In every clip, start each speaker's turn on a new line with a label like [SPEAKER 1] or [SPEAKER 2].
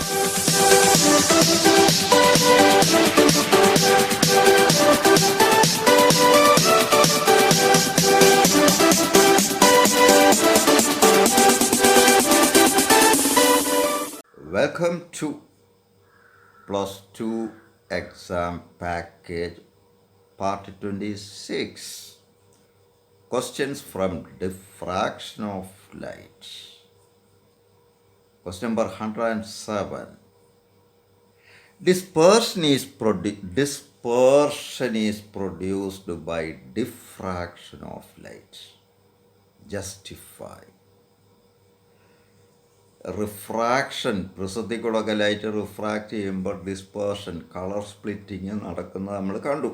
[SPEAKER 1] Welcome to Plus 2 exam package part 26. Questions from diffraction of light. Question number 107. Dispersion is produced by diffraction of light. Justify. Refraction പ്രിസത്തിൽ കൂടെ light refract ചെയ്യുമ്പോൾ dispersion colour splitting നടക്കുന്നത് നമ്മൾ കണ്ടു.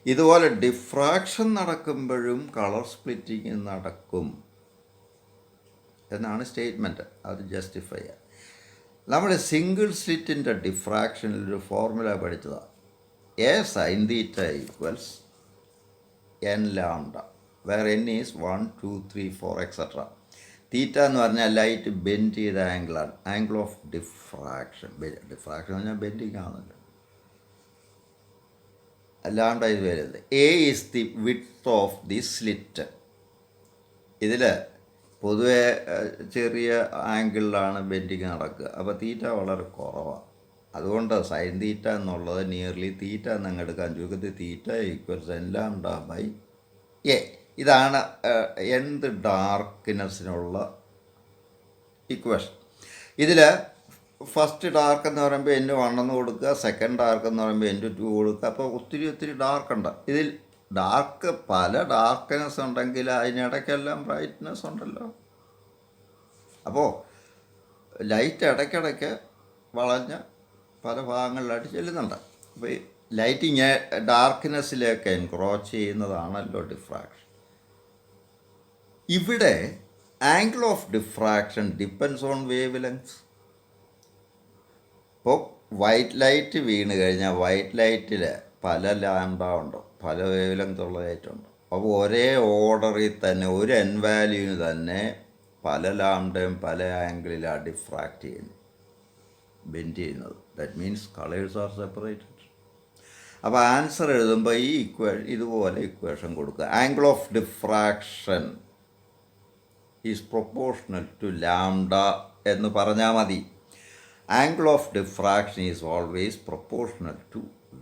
[SPEAKER 1] ഇതുപോലെ diffraction നടക്കുമ്പോഴും colour splitting നടക്കും എന്നാണ് സ്റ്റേറ്റ്മെൻറ്റ്. അത് ജസ്റ്റിഫൈ ചെയ്യാം. നമ്മൾ സിംഗിൾ സ്ലിറ്റിൻ്റെ ഡിഫ്രാക്ഷനിലൊരു ഫോർമുല പഠിച്ചതാണ്. A sine theta equals n lambda where n is 1, 2, 3, 4 etcetera. Theta എന്ന് പറഞ്ഞാൽ ലൈറ്റ് ബെൻഡ് ചെയ്ത ആംഗിളാണ്. Angle of diffraction. ഡിഫ്രാക്ഷൻ എന്ന് പറഞ്ഞാൽ ബെൻഡിങ് ആണല്ലോ. ലാംഡ ഇത് വരുന്നത്. A is the width of the slit. ഇതിൽ പൊതുവെ ചെറിയ ആംഗിളിലാണ് ബെൻഡിങ് നടക്കുക. അപ്പോൾ തീറ്റ വളരെ കുറവാണ്. അതുകൊണ്ട് സൈൻ തീറ്റ എന്നുള്ളത് നിയർലി തീറ്റ എന്നങ്ങ് എടുക്കാൻ ചുരുക്കത്തിൽ theta equals n lambda by a. ഇതാണ് എന്ത് ഡാർക്ക്നെസ്സിനുള്ള ഇക്വേഷൻ. ഇതിൽ ഫസ്റ്റ് ഡാർക്ക് എന്ന് പറയുമ്പോൾ N1 എന്ന് കൊടുക്കുക, സെക്കൻഡ് ഡാർക്ക് എന്ന് പറയുമ്പോൾ N2 കൊടുക്കുക. അപ്പോൾ ഒത്തിരി ഡാർക്ക് ഉണ്ട്. ഇതിൽ ഡാർക്ക് പല ഡാർക്ക്നെസ് ഉണ്ടെങ്കിൽ അതിനിടയ്ക്കെല്ലാം ബ്രൈറ്റ്നെസ് ഉണ്ടല്ലോ. അപ്പോൾ ലൈറ്റ് ഇടയ്ക്കിടയ്ക്ക് വളഞ്ഞ് പല ഭാഗങ്ങളിലായിട്ട് ചെല്ലുന്നുണ്ട്. അപ്പോൾ ഈ ലൈറ്റിങ് ഡാർക്ക്നെസ്സിലേക്ക് എൻക്രോച്ച് ചെയ്യുന്നതാണല്ലോ ഡിഫ്രാക്ഷൻ. ഇവിടെ angle of diffraction depends on wave lengths. ഇപ്പോൾ വൈറ്റ് ലൈറ്റ് വീണ് കഴിഞ്ഞാൽ വൈറ്റ് ലൈറ്റിൽ പല ലാംഡ ഉണ്ട്, പല വേവ് ലെങ്ത് ഉള്ള ലൈറ്റ് ഉണ്ട്. അപ്പോൾ ഒരേ ഓർഡറിൽ തന്നെ ഒരു എൻ വാല്യൂവിന് തന്നെ പല ലാംഡയും പല ആംഗിളിലാണ് ഡിഫ്രാക്റ്റ് ചെയ്യുന്നത്, ബെൻഡ് ചെയ്യുന്നത്. That means colours are separated. അപ്പോൾ ആൻസർ എഴുതുമ്പോൾ ഈ ഇതുപോലെ ഇക്വേഷൻ കൊടുക്കുക. Angle of diffraction is proportional to lambda എന്ന് പറഞ്ഞാൽ മതി. Angle of diffraction is always proportional to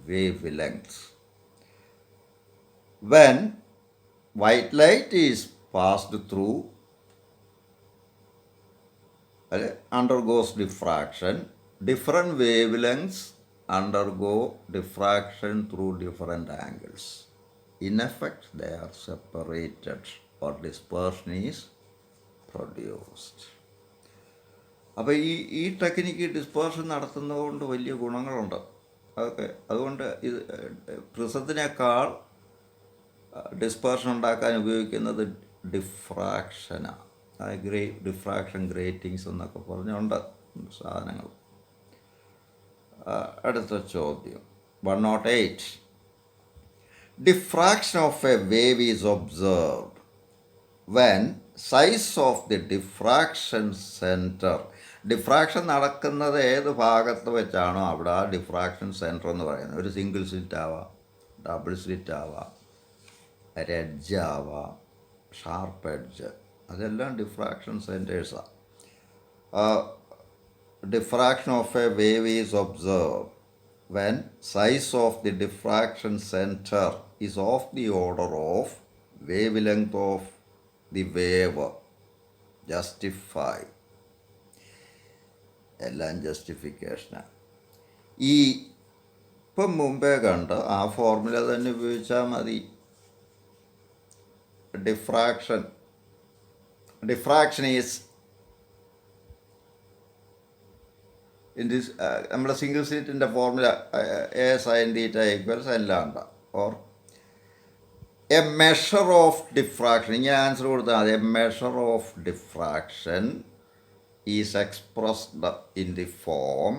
[SPEAKER 1] wavelength. When white light is passed through undergoes diffraction, different wavelengths undergo diffraction through different angles. In effect, they are separated or dispersion is produced. അപ്പോൾ ഈ technique dispersion നടത്തുന്നതുകൊണ്ട് വലിയ ഗുണങ്ങളുണ്ട്. അതൊക്കെ അതുകൊണ്ട് ഇത് പ്രിസത്തിനേക്കാൾ dispersion ഉണ്ടാക്കാൻ ഉപയോഗിക്കുന്നത് ഡിഫ്രാക്ഷനാണ്. Diffraction ഗ്രേറ്റിങ്സ് എന്നൊക്കെ പറഞ്ഞുണ്ട് സാധനങ്ങൾ. അടുത്ത ചോദ്യം 108. Diffraction of a wave is observed when size of the diffraction centre. Diffraction നടക്കുന്നത് ഏത് ഭാഗത്ത് വെച്ചാണോ അവിടെ ആ ഡിഫ്രാക്ഷൻ സെൻറ്റർ എന്ന് പറയുന്നത്. ഒരു സിംഗിൾ സ്ലിറ്റ് ആവാം, ഡബിൾ സ്ലിറ്റ് ആവാം, ഒരു എഡ്ജ് ആവാം, ഷാർപ്പ് എഡ്ജ്, അതെല്ലാം ഡിഫ്രാക്ഷൻ സെൻറ്റേഴ്സാണ്. Diffraction of a wave is observed when size of the diffraction centre is of the order of wave length of the wave. Justify. എല്ലാം ജസ്റ്റിഫിക്കേഷനാണ്. ഈ ഇപ്പം മുമ്പേ കണ്ട് ആ ഫോർമുല തന്നെ ഉപയോഗിച്ചാൽ മതി. ഡിഫ്രാക്ഷൻ ഈസ് ഇൻ ദിസ് നമ്മുടെ സിംഗിൾ സ്ലിറ്റിൻ്റെ formula A sine theta equals n lambda or a measure of diffraction. ഇങ്ങനെ ആൻസർ കൊടുത്താൽ മതി. A measure of diffraction is expressed in the form,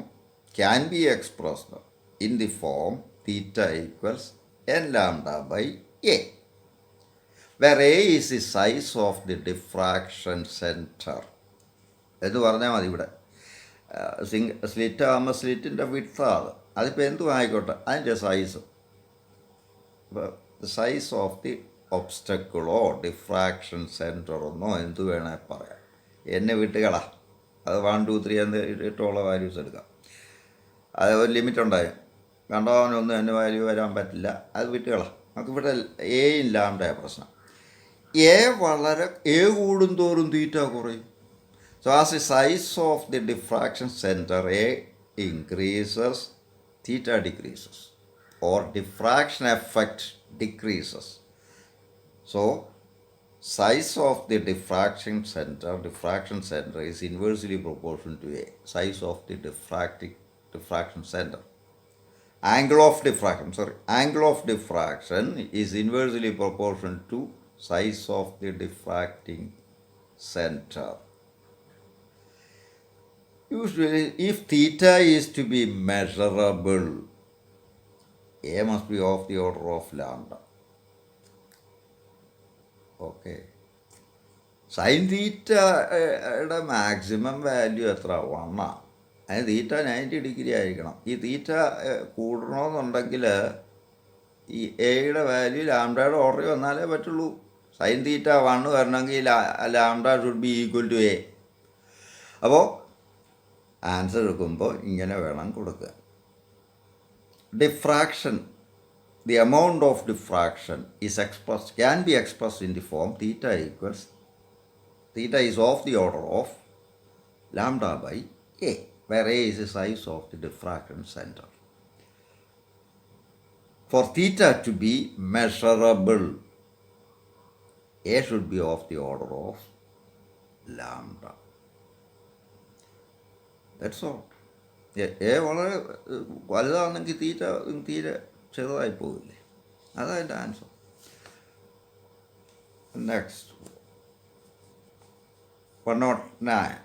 [SPEAKER 1] can be expressed in the form theta equals n lambda by A, where A is the size of the diffraction center എന്ന് പറഞ്ഞാൽ മതി. ഇവിടെ slit ആകുമ്പോൾ സ്ലിറ്റിൻ്റെ വിഡ്ത്താണ് അതിപ്പോൾ എന്തും ആയിക്കോട്ടെ അതിൻ്റെ size. ഇപ്പോൾ സൈസ് ഓഫ് ദി ഒബ്സ്റ്റക്കിളോ ഡിഫ്രാക്ഷൻ സെൻറ്ററെന്നോ എന്ത് വേണേൽ പറയാം. എന്നെ വിട്ടുകളാ, അത് 1 2 3 എന്ന് ഇട്ടുള്ള വാല്യൂസ് എടുക്കാം. അത് ഒരു ലിമിറ്റ് ഉണ്ടായി കണ്ടവനൊന്നും എന്നെ വാല്യൂ വരാൻ പറ്റില്ല, അത് വിട്ടുകളാം. നമുക്കിവിടെ എയും ലാംഡയാണ് പ്രശ്നം. എ കൂടുന്തോറും തീറ്റ കുറയും. So as the size of the diffraction center A increases, theta decreases, or diffraction effect decreases. So size of the diffraction center is inversely proportional to A, size of the diffraction center. Angle of diffraction is inversely proportional to size of the diffracting center. Usually, if theta is to be measurable, A must be of the order of lambda. Okay. Sin തീറ്റയുടെ maximum value എത്ര? 1 ആണ്. അതിന് തീറ്റ 90 degree ആയിരിക്കണം. ഈ തീറ്റ കൂടണമെന്നുണ്ടെങ്കിൽ ഈ എയുടെ value ലാംഡയുടെ order വന്നാലേ പറ്റുള്ളൂ. സൈൻ തീറ്റ 1 വരണമെങ്കിൽ lambda should be equal to a. അപ്പോൾ ആൻസർ എടുക്കുമ്പോൾ ഇങ്ങനെ വേണം കൊടുക്കുക. Diffraction, the amount of diffraction can be expressed in the form theta is of the order of lambda by A, where A is the size of the diffraction center. For theta to be measurable, A should be of the order of lambda. That's all. A വളരെ വലുതാണെങ്കിൽ തീരെ ചെറുതായി പോകില്ലേ? അതാണ് എൻ്റെ answer. Next 109.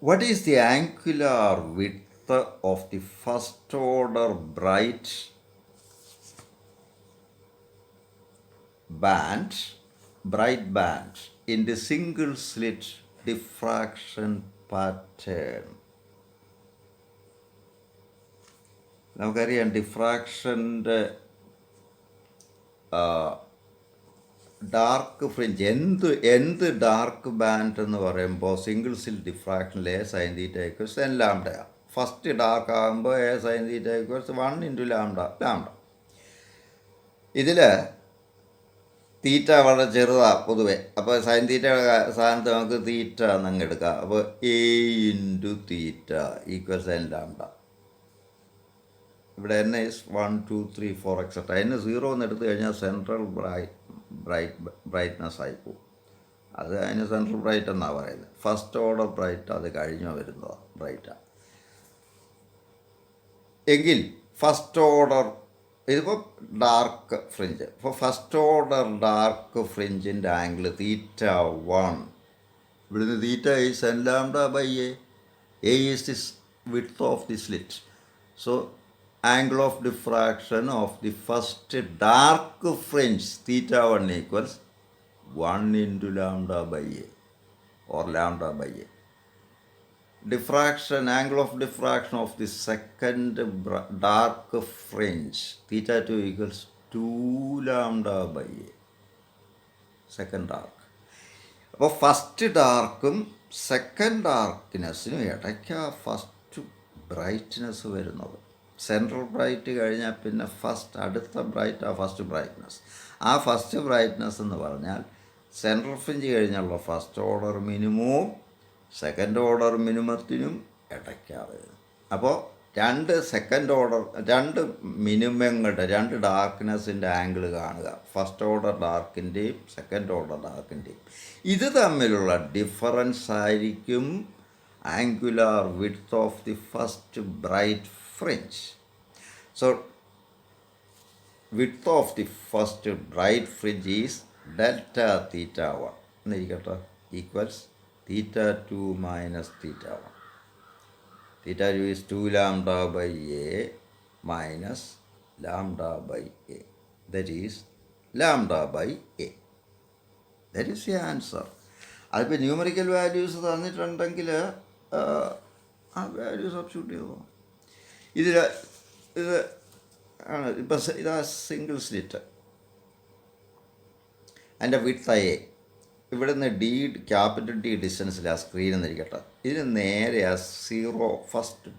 [SPEAKER 1] What is the angular width of the first order bright band in the single slit diffraction pattern? നമുക്കറിയാം ഡിഫ്രാക്ഷൻ്റെ dark fringe എന്ത് ഡാർക്ക് ബാൻഡ് എന്ന് പറയുമ്പോൾ സിംഗിൾ സ്ലിറ്റ് ഡിഫ്രാക്ഷനിൽ A sine theta equals n ലാംഡയാണ്. ഫസ്റ്റ് ഡാർക്ക് ആകുമ്പോൾ A sine theta equals 1 into lambda. ഇതിൽ theta വളരെ ചെറുതാണ് പൊതുവെ. അപ്പോൾ സൈൻ തീറ്റയുടെ സ്ഥാനത്ത് നമുക്ക് തീറ്റ എന്നങ്ങ് എടുക്കാം. അപ്പോൾ A into theta equals n lambda. ഇവിടെ എൻ ഇസ് 1 2 3 4 എക്സെട്ര. എൻ 0 എന്ന് എടുത്തു കഴിഞ്ഞാൽ സെൻട്രൽ ബ്രൈറ്റ്നെസ് ആയി പോകും. അത് അതിന് സെൻട്രൽ ബ്രൈറ്റ് എന്നാണ് പറയുന്നത്. ഫസ്റ്റ് ഓർഡർ ബ്രൈറ്റ് അത് കഴിഞ്ഞോ വരുന്നതാണ് ബ്രൈറ്റാണ്. എങ്കിൽ ഫസ്റ്റ് ഓർഡർ ഇതിപ്പോൾ ഡാർക്ക് ഫ്രിഞ്ച്. ഇപ്പോൾ ഫസ്റ്റ് ഓർഡർ ഡാർക്ക് ഫ്രിഞ്ചിൻ്റെ ആംഗിൾ തീറ്റ 1. ഇവിടുന്ന് theta is n lambda by A. A is this width of the slit. So angle of diffraction of the first dark fringe theta 1 equals 1 into lambda by A or lambda by A. Angle of diffraction of the second dark fringe theta 2 equals 2 lambda by A. Second dark. അപ്പോൾ first ഡാർക്കും second ഡാർക്ക്നെസ്സിനും ഇടയ്ക്ക് first brightness വരുന്നത്. Central bright കഴിഞ്ഞാൽ പിന്നെ അടുത്ത bright first brightness. ആ first brightness എന്ന് പറഞ്ഞാൽ സെൻട്രൽ ഫ്രിഞ്ച് കഴിഞ്ഞുള്ള ഫസ്റ്റ് ഓർഡർ മിനിമവും സെക്കൻഡ് ഓർഡർ മിനിമത്തിനും ഇടയ്ക്കാണ് വരുന്നത്. അപ്പോൾ രണ്ട് മിനിമങ്ങളുടെ 2 ഡാർക്ക്നെസ്സിൻ്റെ ആംഗിൾ കാണുക. ഫസ്റ്റ് ഓർഡർ ഡാർക്കിൻ്റെയും സെക്കൻഡ് ഓർഡർ ഡാർക്കിൻ്റെയും. ഇത് തമ്മിലുള്ള ഡിഫറൻസ് ആയിരിക്കും angular width of the first bright fringe. So width of the first bright fringe is delta theta 1 എന്നിരിക്കട്ടെ equals theta 2 minus theta 1. Theta 2 is 2 lambda by A minus lambda by A. That is lambda by A. That is the answer. അതിപ്പോൾ numerical values തന്നിട്ടുണ്ടെങ്കിൽ ആ value substitute ചെയ്തോ. ഇതിൽ ഇത് ആണ് ഇപ്പം ഇതാ സിംഗിൾ സ്ലിറ്റ്. അതിൻ്റെ വിഡ്ത്ത് എ. ഇവിടുന്ന് ക്യാപിറ്റൽ ഡി ഡിസ്റ്റൻസിൽ ആ സ്ക്രീൻ എന്നിരിക്കട്ടെ. ഇതിന് നേരെ ആ 0 ഫസ്റ്റ്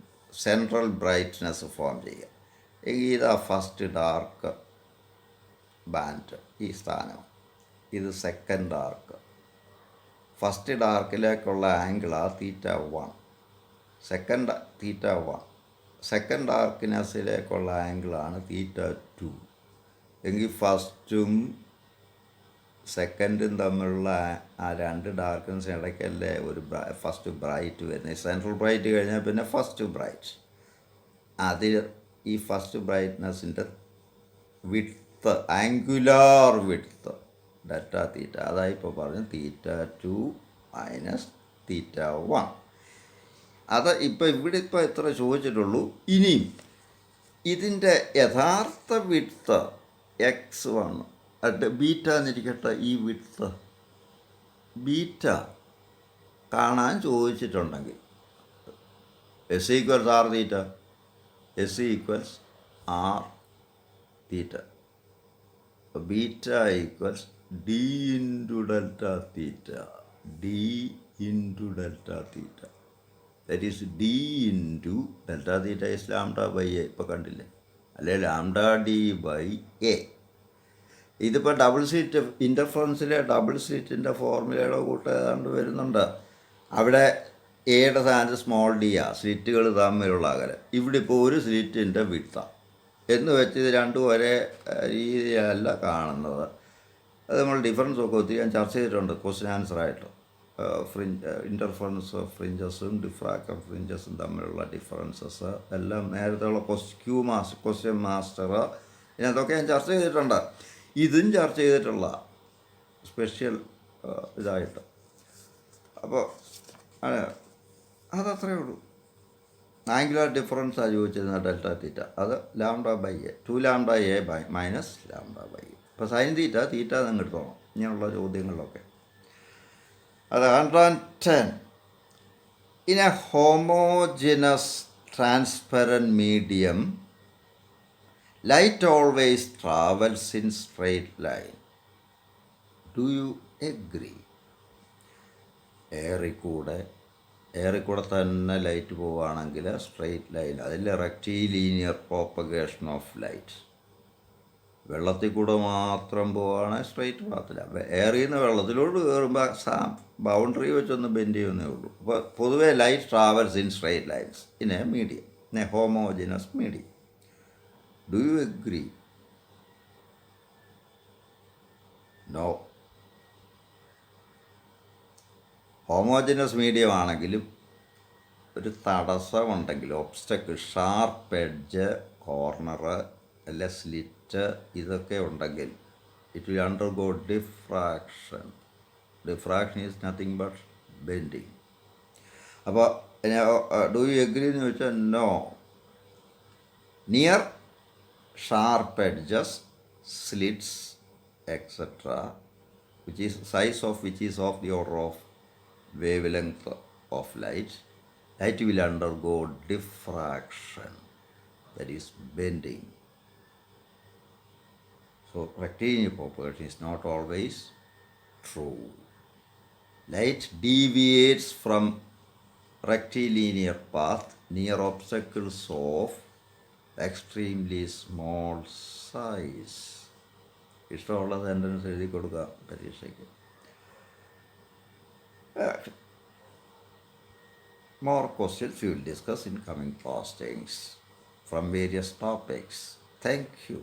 [SPEAKER 1] സെൻട്രൽ ബ്രൈറ്റ്നെസ് ഫോം ചെയ്യുക. എങ്കിൽ ഇതാ ഫസ്റ്റ് ഡാർക്ക് ബാൻഡ്, ഈ സ്ഥാനം. ഇത് സെക്കൻഡ് ഡാർക്ക്. ഫസ്റ്റ് ഡാർക്കിലേക്കുള്ള ആംഗിളാണ് θ1. θ1. സെക്കൻഡ് ഡാർക്ക്നെസ്സിലേക്കുള്ള ആംഗിളാണ് θ2. എങ്കിൽ ഫസ്റ്റും സെക്കൻഡും തമ്മിലുള്ള ആ രണ്ട് ഡാർക്ക്നെസ്സിന് ഇടയ്ക്കല്ലേ ഒരു ഫസ്റ്റ് ബ്രൈറ്റ് വരുന്നത്. സെൻട്രൽ ബ്രൈറ്റ് കഴിഞ്ഞാൽ പിന്നെ ഫസ്റ്റ് ബ്രൈറ്റ്. അതിൽ ഈ ഫസ്റ്റ് ബ്രൈറ്റ്നെസ്സിൻ്റെ വിഡ്ത്ത്, ആംഗുലാർ വിഡ്ത്ത് δθ, അതായി ഇപ്പോൾ പറഞ്ഞു θ2 മൈനസ് θ1. അത് ഇപ്പോൾ ഇവിടെ ഇപ്പോൾ എത്ര ചോദിച്ചിട്ടുള്ളൂ. ഇനിയും ഇതിൻ്റെ യഥാർത്ഥ വിഡ്ത്ത് x1 ബീറ്റ എന്നിരിക്കട്ടെ. ഈ വിഡ്ത്ത് ബീറ്റ കാണാൻ ചോദിച്ചിട്ടുണ്ടെങ്കിൽ s equals r theta, s equals r theta, beta equals d into delta theta, d into delta theta. That is d into delta theta is λ/a. ഇപ്പോൾ കണ്ടില്ലേ, അല്ലെ λd/a. ഇതിപ്പോൾ double slit ഇൻ്റർഫറൻസിലെ double സ്ലിറ്റിൻ്റെ ഫോർമുലയുടെ കൂട്ട് ഏതാണ്ട് വരുന്നുണ്ട്. അവിടെ എയുടെ സ്ഥാനത്ത് സ്മോൾ ഡി ആ സ്ലിറ്റുകൾ തമ്മിലുള്ള അകലം. ഇവിടെ ഇപ്പോൾ ഒരു സ്ലിറ്റിൻ്റെ വിഡ്ത്താണ് എന്ന് വെച്ച് ഇത് രണ്ടും ഒരേ രീതിയല്ല കാണുന്നത്. അത് നമ്മൾ ഡിഫറൻസൊക്കെ ഒത്തിരി ഞാൻ ചർച്ച ചെയ്തിട്ടുണ്ട് ക്വസ്റ്റ്യൻ ആൻസറായിട്ട്. ഇൻ്റർഫറൻസ് ഓഫ് ഫ്രിഞ്ചസും ഡിഫ്രാക്ഷൻ ഫ്രിഞ്ചസും തമ്മിലുള്ള ഡിഫറൻസസ് എല്ലാം നേരത്തെയുള്ള ക്വസ്റ്റ്യൻ മാസ്റ്റർ ഇതിനകത്തൊക്കെ ഞാൻ ചർച്ച ചെയ്തിട്ടുണ്ട്. ഇതും ചർച്ച ചെയ്തിട്ടുള്ള സ്പെഷ്യൽ ഇതായിട്ട്. അപ്പോൾ അതത്രയേ ഉള്ളൂ. ആംഗുലാർ ഡിഫറൻസാണ് ചോദിച്ചിരുന്ന ഡെൽറ്റ തീറ്റ. അത് λ/a, 2λ/a മൈനസ് λ/a. ഇപ്പോൾ സൈൻ തീറ്റ നിങ്ങൾ എടുത്തോണം ഇങ്ങനെയുള്ള ചോദ്യങ്ങളിലൊക്കെ. അത് 110. In a homogeneous transparent medium light always travels in straight line. Do you agree? എയറിൽ കൂടെ തന്നെ ലൈറ്റ് പോവുകയാണെങ്കിൽ സ്ട്രെയിറ്റ് ലൈൻ, അതിൽ റെക്റ്റിലീനിയർ പ്രോപ്പഗേഷൻ ഓഫ് ലൈറ്റ്. വെള്ളത്തിൽ കൂടെ മാത്രം പോവുകയാണെങ്കിൽ സ്ട്രെയിറ്റ് പാത്തില്ല. എയറിൽ നിന്ന് വെള്ളത്തിലോട്ട് കയറുമ്പോൾ ബൗണ്ടറി വെച്ചൊന്ന് ബെൻഡ് ചെയ്യുന്നേ ഉള്ളൂ. അപ്പോൾ പൊതുവേ light travels in straight lines in a medium, in a homogeneous medium. Do you agree? No. Homogeneous medium ആണെങ്കിലും ഒരു തടസ്സമുണ്ടെങ്കിൽ, ഒബ്സ്റ്റക്കിൾ, ഷാർപ്പ് എഡ്ജ്, കോർണർ അല്ലെ സ്ലിറ്റ് ഇതൊക്കെ ഉണ്ടെങ്കിൽ it will undergo diffraction. Diffraction is nothing but bending. അപ്പോൾ do you agree എന്ന് ചോദിച്ചാൽ no. Near sharp edges, slits, etc., which is size of which is of the order of wavelength of light will undergo diffraction, that is bending. So rectilinear propagation is not always true. Light deviates from rectilinear path near obstacles of extremely small size. ഇഷ്ടമുള്ള sentence എഴുതി കൊടുക്കുക പരീക്ഷയ്ക്ക്. More questions we will discuss in coming postings from various topics. Thank you.